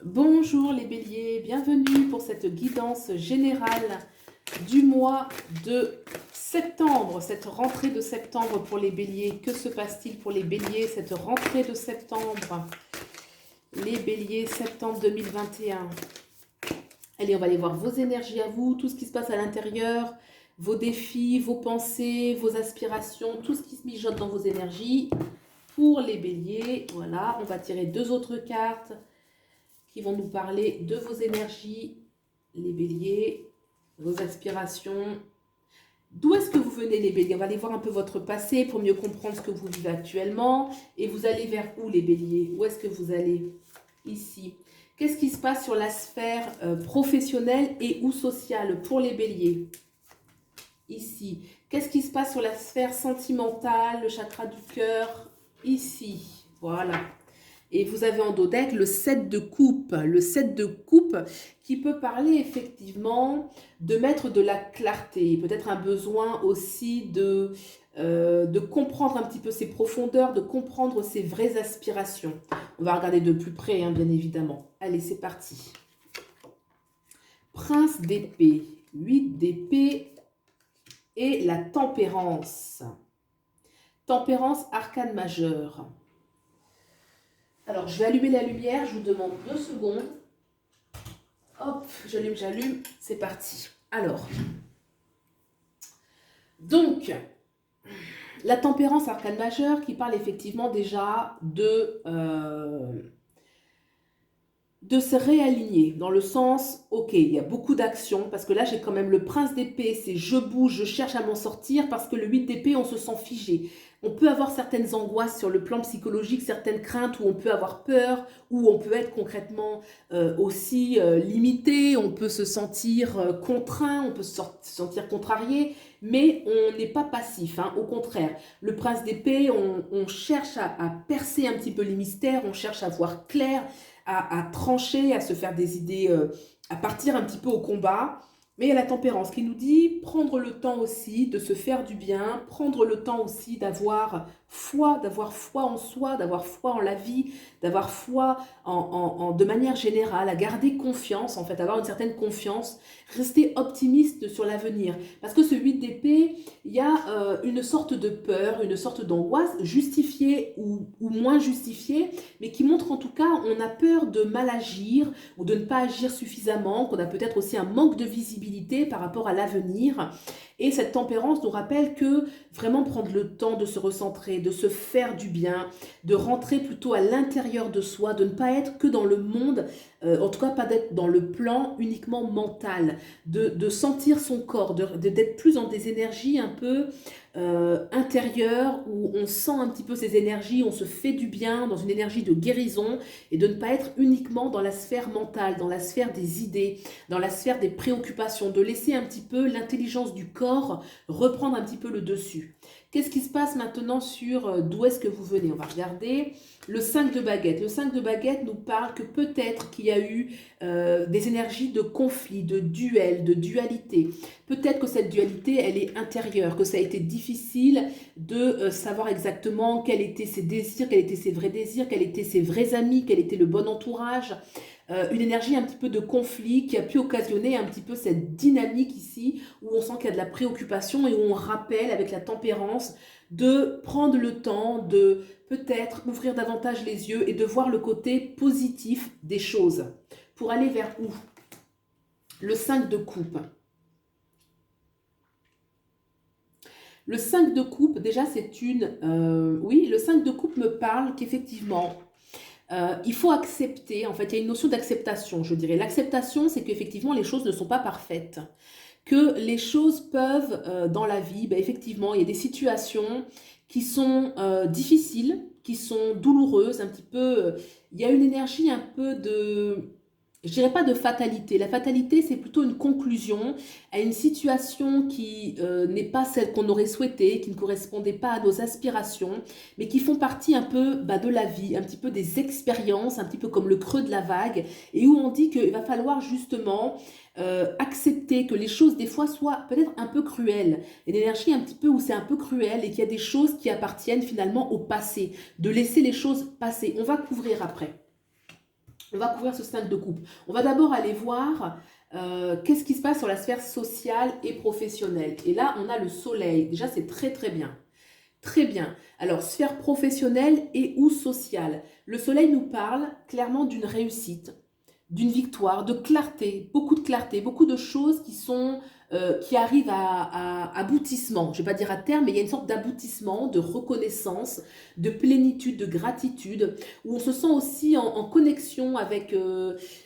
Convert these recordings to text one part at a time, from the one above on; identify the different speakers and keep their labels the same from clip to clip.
Speaker 1: Bonjour les béliers, bienvenue pour cette guidance générale du mois de septembre, cette rentrée de septembre pour les béliers. Que se passe-t-il pour les béliers, cette rentrée de septembre? Les béliers, septembre 2021. Allez, on va aller voir vos énergies à vous, tout ce qui se passe à l'intérieur, vos défis, vos pensées, vos aspirations, tout ce qui se mijote dans vos énergies. Pour les béliers, voilà, on va tirer deux autres cartes qui vont nous parler de vos énergies, les béliers, vos aspirations. D'où est-ce que vous venez les béliers? On va aller voir un peu votre passé pour mieux comprendre ce que vous vivez actuellement. Et vous allez vers où les béliers? Où est-ce que vous allez? Ici. Qu'est-ce qui se passe sur la sphère professionnelle et ou sociale pour les béliers? Ici. Qu'est-ce qui se passe sur la sphère sentimentale, le chakra du cœur? Ici. Voilà. Et vous avez en dos deck le 7 de coupe. Le 7 de coupe qui peut parler effectivement de mettre de la clarté. Peut-être un besoin aussi de comprendre un petit peu ses profondeurs, de comprendre ses vraies aspirations. On va regarder de plus près, hein, bien évidemment. Allez, c'est parti. Prince d'épée, 8 d'épée et la tempérance. Tempérance, arcane majeur. Alors, je vais allumer la lumière, je vous demande 2 secondes. Hop, j'allume, c'est parti. Alors, donc, la tempérance arcane majeure qui parle effectivement déjà de se réaligner, dans le sens, ok, il y a beaucoup d'actions, parce que là j'ai quand même le prince d'épée, c'est je bouge, je cherche à m'en sortir, parce que le 8 d'épée, on se sent figé. On peut avoir certaines angoisses sur le plan psychologique, certaines craintes où on peut avoir peur, où on peut être concrètement aussi limité, on peut se sentir contraint, on peut se sentir contrarié, mais on n'est pas passif, hein. Au contraire. Le prince d'épée, on cherche à percer un petit peu les mystères, on cherche à voir clair, à trancher, à se faire des idées, à partir un petit peu au combat. Mais il y a la tempérance qui nous dit prendre le temps aussi de se faire du bien, prendre le temps aussi d'avoir foi en soi, d'avoir foi en la vie, d'avoir foi de manière générale, à garder confiance, en fait, avoir une certaine confiance, rester optimiste sur l'avenir. Parce que ce 8 d'épée, il y a une sorte de peur, une sorte d'angoisse, justifiée ou moins justifiée, mais qui montre en tout cas on a peur de mal agir ou de ne pas agir suffisamment, qu'on a peut-être aussi un manque de visibilité par rapport à l'avenir. Et cette tempérance nous rappelle que vraiment prendre le temps de se recentrer, de se faire du bien, de rentrer plutôt à l'intérieur de soi, de ne pas être que dans le monde, en tout cas pas d'être dans le plan uniquement mental, de sentir son corps, d'être plus dans des énergies un peu intérieures où on sent un petit peu ces énergies, on se fait du bien dans une énergie de guérison et de ne pas être uniquement dans la sphère mentale, dans la sphère des idées, dans la sphère des préoccupations, de laisser un petit peu l'intelligence du corps reprendre un petit peu le dessus. Qu'est-ce qui se passe maintenant sur d'où est-ce que vous venez? On va regarder le 5 de baguette. Le 5 de baguette nous parle que peut-être qu'il y a eu des énergies de conflit, de duel, de dualité. Peut-être que cette dualité, elle est intérieure, que ça a été difficile de savoir exactement quels étaient ses désirs, quels étaient ses vrais désirs, quels étaient ses vrais amis, quel était le bon entourage. Une énergie un petit peu de conflit qui a pu occasionner un petit peu cette dynamique ici où on sent qu'il y a de la préoccupation et où on rappelle avec la tempérance de prendre le temps de peut-être ouvrir davantage les yeux et de voir le côté positif des choses. Pour aller vers où? Le 5 de coupe. Le 5 de coupe, déjà c'est une... oui, le 5 de coupe me parle qu'effectivement, il faut accepter, en fait, il y a une notion d'acceptation, je dirais. L'acceptation, c'est qu'effectivement, les choses ne sont pas parfaites. Que les choses peuvent, dans la vie, ben, effectivement, il y a des situations qui sont difficiles, qui sont douloureuses, un petit peu... il y a une énergie un peu de... Je dirais pas de fatalité. La fatalité, c'est plutôt une conclusion à une situation qui n'est pas celle qu'on aurait souhaité, qui ne correspondait pas à nos aspirations, mais qui font partie un peu de la vie, un petit peu des expériences, un petit peu comme le creux de la vague, et où on dit qu'il va falloir justement accepter que les choses des fois soient peut-être un peu cruelles. Il y a une énergie un petit peu où c'est un peu cruel et qu'il y a des choses qui appartiennent finalement au passé, de laisser les choses passer. On va couvrir après. On va couvrir ce 5 de coupe. On va d'abord aller voir qu'est-ce qui se passe sur la sphère sociale et professionnelle. Et là, on a le soleil. Déjà, c'est très très bien. Très bien. Alors, sphère professionnelle et ou sociale. Le soleil nous parle clairement d'une réussite, d'une victoire, de clarté, beaucoup de choses qui arrivent à aboutissement. Je ne vais pas dire à terme, mais il y a une sorte d'aboutissement, de reconnaissance, de plénitude, de gratitude, où on se sent aussi en connexion avec.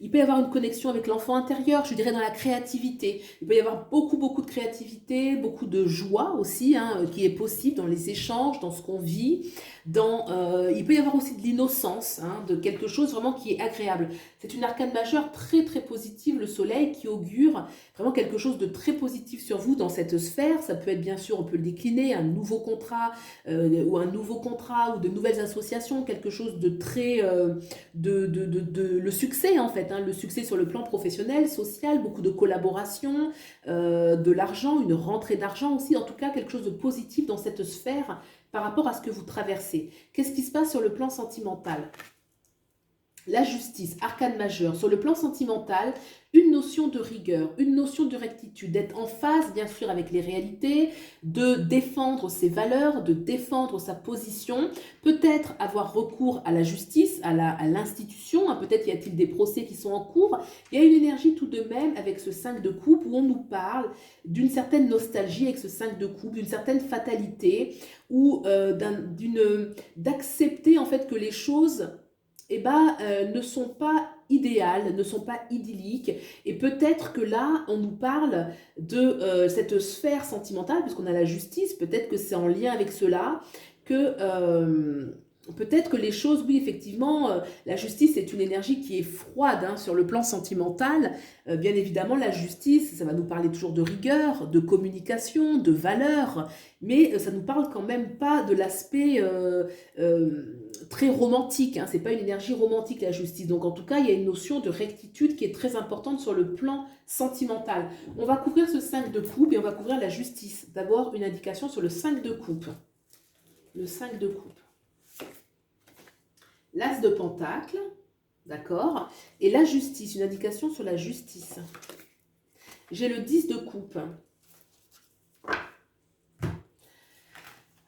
Speaker 1: Il peut y avoir une connexion avec l'enfant intérieur, je dirais dans la créativité. Il peut y avoir beaucoup de créativité, beaucoup de joie aussi, hein, qui est possible dans les échanges, dans ce qu'on vit. Il peut y avoir aussi de l'innocence, hein, de quelque chose vraiment qui est agréable. C'est une arcane majeure très très positive, le soleil, qui augure vraiment quelque chose de très positif sur vous dans cette sphère. Ça peut être bien sûr, on peut le décliner, un nouveau contrat ou de nouvelles associations, quelque chose de très... le succès en fait, hein, le succès sur le plan professionnel, social, beaucoup de collaboration, de l'argent, une rentrée d'argent aussi, en tout cas quelque chose de positif dans cette sphère par rapport à ce que vous traversez. Qu'est-ce qui se passe sur le plan sentimental ? La justice, arcane majeure, sur le plan sentimental, une notion de rigueur, une notion de rectitude, d'être en phase bien sûr avec les réalités, de défendre ses valeurs, de défendre sa position, peut-être avoir recours à la justice, à l'institution, hein, peut-être y a-t-il des procès qui sont en cours. Il y a une énergie tout de même avec ce 5 de coupe où on nous parle d'une certaine nostalgie avec ce 5 de coupe, d'une certaine fatalité, ou d'accepter en fait que les choses ne sont pas idéales, ne sont pas idylliques. Et peut-être que là, on nous parle de cette sphère sentimentale, puisqu'on a la justice, peut-être que c'est en lien avec cela, que peut-être que les choses, oui, effectivement, la justice est une énergie qui est froide hein, sur le plan sentimental. Bien évidemment, la justice, ça va nous parler toujours de rigueur, de communication, de valeur, mais ça ne nous parle quand même pas de l'aspect très romantique. Hein. Ce n'est pas une énergie romantique, la justice. Donc, en tout cas, il y a une notion de rectitude qui est très importante sur le plan sentimental. On va couvrir ce 5 de coupe et on va couvrir la justice. D'abord, une indication sur le 5 de coupe. Le 5 de coupe. L'as de pentacle, d'accord, et la justice, une indication sur la justice. J'ai le 10 de coupe.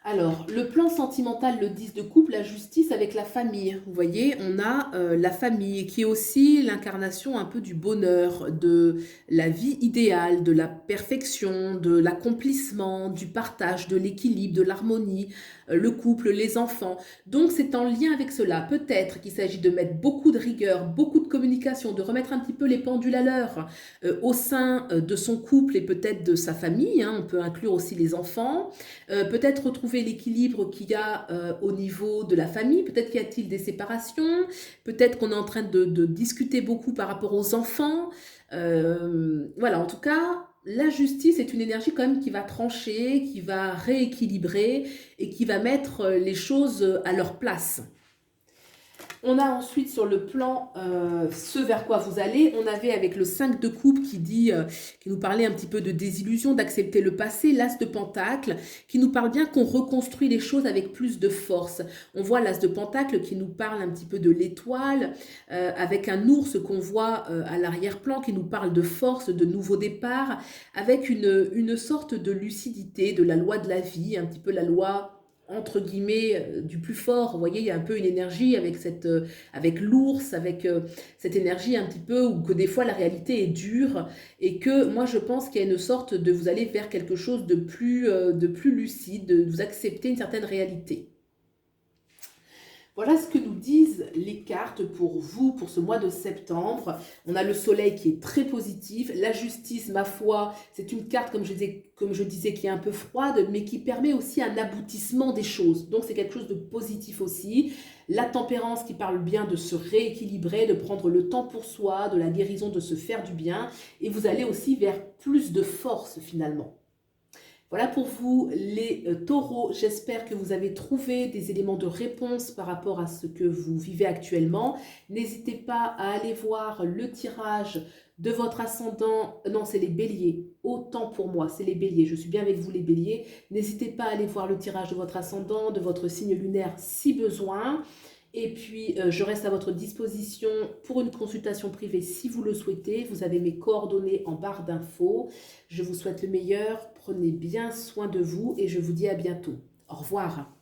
Speaker 1: Alors, le plan sentimental, le 10 de coupe, la justice avec la famille. Vous voyez, on a la famille qui est aussi l'incarnation un peu du bonheur, de la vie idéale, de la perfection, de l'accomplissement, du partage, de l'équilibre, de l'harmonie, le couple, les enfants. Donc, c'est en lien avec cela. Peut-être qu'il s'agit de mettre beaucoup de rigueur, beaucoup de communication, de remettre un petit peu les pendules à l'heure au sein de son couple et peut-être de sa famille. Hein. On peut inclure aussi les enfants. Peut-être retrouver l'équilibre qu'il y a au niveau de la famille, peut-être y a-t-il des séparations, peut-être qu'on est en train de discuter beaucoup par rapport aux enfants. Voilà, en tout cas, la justice est une énergie quand même qui va trancher, qui va rééquilibrer et qui va mettre les choses à leur place. On a ensuite sur le plan ce vers quoi vous allez, on avait avec le 5 de coupe qui nous parlait un petit peu de désillusion, d'accepter le passé, l'as de pentacle qui nous parle bien qu'on reconstruit les choses avec plus de force. On voit l'as de pentacle qui nous parle un petit peu de l'étoile, avec un ours qu'on voit à l'arrière-plan qui nous parle de force, de nouveau départ, avec une sorte de lucidité, de la loi de la vie, un petit peu la loi entre guillemets du plus fort. Vous voyez, il y a un peu une énergie avec l'ours, avec cette énergie un petit peu où que des fois la réalité est dure et que moi je pense qu'il y a une sorte de vous allez vers quelque chose de plus lucide, de vous accepter une certaine réalité. Voilà ce que nous disent les cartes pour vous, pour ce mois de septembre. On a le soleil qui est très positif. La justice, ma foi, c'est une carte, comme je disais, qui est un peu froide, mais qui permet aussi un aboutissement des choses. Donc, c'est quelque chose de positif aussi. La tempérance qui parle bien de se rééquilibrer, de prendre le temps pour soi, de la guérison, de se faire du bien. Et vous allez aussi vers plus de force, finalement. Voilà pour vous les taureaux, j'espère que vous avez trouvé des éléments de réponse par rapport à ce que vous vivez actuellement. N'hésitez pas à aller voir le tirage de votre ascendant, non c'est les béliers, autant pour moi, c'est les béliers, je suis bien avec vous les béliers. N'hésitez pas à aller voir le tirage de votre ascendant, de votre signe lunaire si besoin. Et puis, je reste à votre disposition pour une consultation privée si vous le souhaitez. Vous avez mes coordonnées en barre d'infos. Je vous souhaite le meilleur. Prenez bien soin de vous et je vous dis à bientôt. Au revoir.